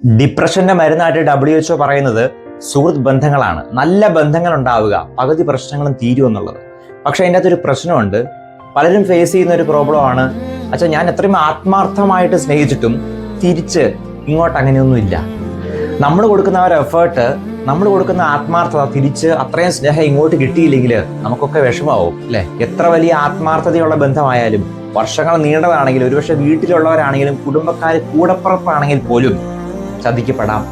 ഡിപ്രഷന്റെ മരുന്നായിട്ട് WHO പറയുന്നത് സുഹൃത്ത് ബന്ധങ്ങളാണ്. നല്ല ബന്ധങ്ങൾ ഉണ്ടാവുക, പകുതി പ്രശ്നങ്ങളും തീരുമെന്നുള്ളത്. പക്ഷെ അതിൻ്റെ അകത്തൊരു പ്രശ്നമുണ്ട്. പലരും ഫേസ് ചെയ്യുന്ന ഒരു പ്രോബ്ലമാണ്, അച്ഛാ ഞാൻ എത്രയും ആത്മാർത്ഥമായിട്ട് സ്നേഹിച്ചിട്ടും തിരിച്ച് ഇങ്ങോട്ട് അങ്ങനെയൊന്നും ഇല്ല. നമ്മൾ കൊടുക്കുന്ന ആ ഒരു എഫേർട്ട്, നമ്മൾ കൊടുക്കുന്ന ആത്മാർത്ഥത തിരിച്ച് അത്രയും സ്നേഹം ഇങ്ങോട്ട് കിട്ടിയില്ലെങ്കിൽ നമുക്കൊക്കെ വിഷമാവും അല്ലെ? എത്ര വലിയ ആത്മാർത്ഥതയുള്ള ബന്ധമായാലും, വർഷങ്ങൾ നീണ്ടതാണെങ്കിലും, ഒരുപക്ഷെ വീട്ടിലുള്ളവരാണെങ്കിലും, കുടുംബക്കാർ, കൂടപ്പുറപ്പാണെങ്കിൽ പോലും ചതിക്കപ്പെടാം.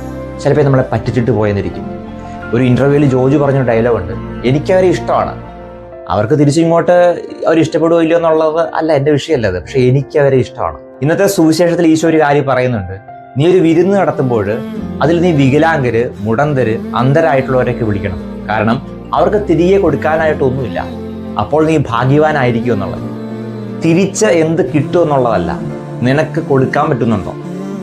ചിലപ്പോൾ നമ്മളെ പറ്റിച്ചിട്ട് പോയെന്നിരിക്കും. ഒരു ഇന്റർവ്യൂവിൽ ജോജു പറഞ്ഞ ഡയലോഗ് ഉണ്ട്, എനിക്കവരെ ഇഷ്ടമാണ്, അവർക്ക് തിരിച്ചിങ്ങോട്ട് അവർ ഇഷ്ടപ്പെടുകയോ ഇല്ലയോ എന്നുള്ളത് അല്ല എൻ്റെ വിഷയമല്ല അത്, പക്ഷെ എനിക്ക് അവരെ ഇഷ്ടമാണ്. ഇന്നത്തെ സുവിശേഷത്തിൽ ഈശോ ഒരു കാര്യം പറയുന്നുണ്ട്, നീ ഒരു വിരുന്ന് നടത്തുമ്പോൾ അതിൽ നീ വികലാംഗര്, മുടന്തര്, അന്ധരായിട്ടുള്ളവരൊക്കെ വിളിക്കണം. കാരണം അവർക്ക് തിരികെ കൊടുക്കാനായിട്ടൊന്നുമില്ല. അപ്പോൾ നീ ഭാഗ്യവാനായിരിക്കും എന്നുള്ളത്. തിരിച്ച് എന്ത് കിട്ടും എന്നുള്ളതല്ല, നിനക്ക് കൊടുക്കാൻ പറ്റുന്നുണ്ടോ?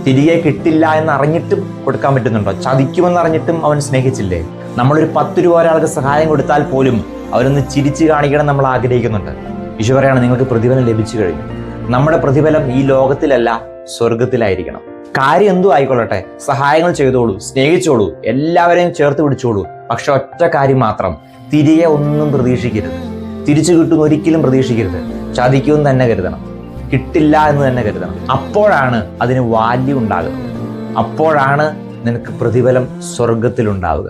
തിരികെ കിട്ടില്ല എന്നറിഞ്ഞിട്ടും കൊടുക്കാൻ പറ്റുന്നുണ്ടോ? ചതിക്കുമെന്ന് അറിഞ്ഞിട്ടും അവൻ സ്നേഹിച്ചില്ലേ? നമ്മളൊരു 10 രൂപ ഒരാൾക്ക് സഹായം കൊടുത്താൽ പോലും അവരൊന്ന് ചിരിച്ചു കാണിക്കണം നമ്മൾ ആഗ്രഹിക്കുന്നുണ്ട്. ഈശോ പറയാണ്, നിങ്ങൾക്ക് പ്രതിഫലം ലഭിച്ചു കഴിഞ്ഞു. നമ്മുടെ പ്രതിഫലം ഈ ലോകത്തിലല്ല, സ്വർഗത്തിലായിരിക്കണം. കാര്യം എന്തു ആയിക്കൊള്ളട്ടെ, സഹായങ്ങൾ ചെയ്തോളൂ, സ്നേഹിച്ചോളൂ, എല്ലാവരെയും ചേർത്ത് പിടിച്ചോളൂ. പക്ഷെ ഒറ്റ കാര്യം മാത്രം, തിരികെ ഒന്നും പ്രതീക്ഷിക്കരുത്. തിരിച്ചു കിട്ടുന്ന ഒരിക്കലും പ്രതീക്ഷിക്കരുത്. ചതിക്കുമെന്ന് തന്നെ കരുതണം, കിട്ടില്ല എന്ന് തന്നെ കരുതണം. അപ്പോഴാണ് അതിന് വാല്യൂ ഉണ്ടാകുന്നത്. അപ്പോഴാണ് നിനക്ക് പ്രതിഫലം സ്വർഗത്തിലുണ്ടാവുക.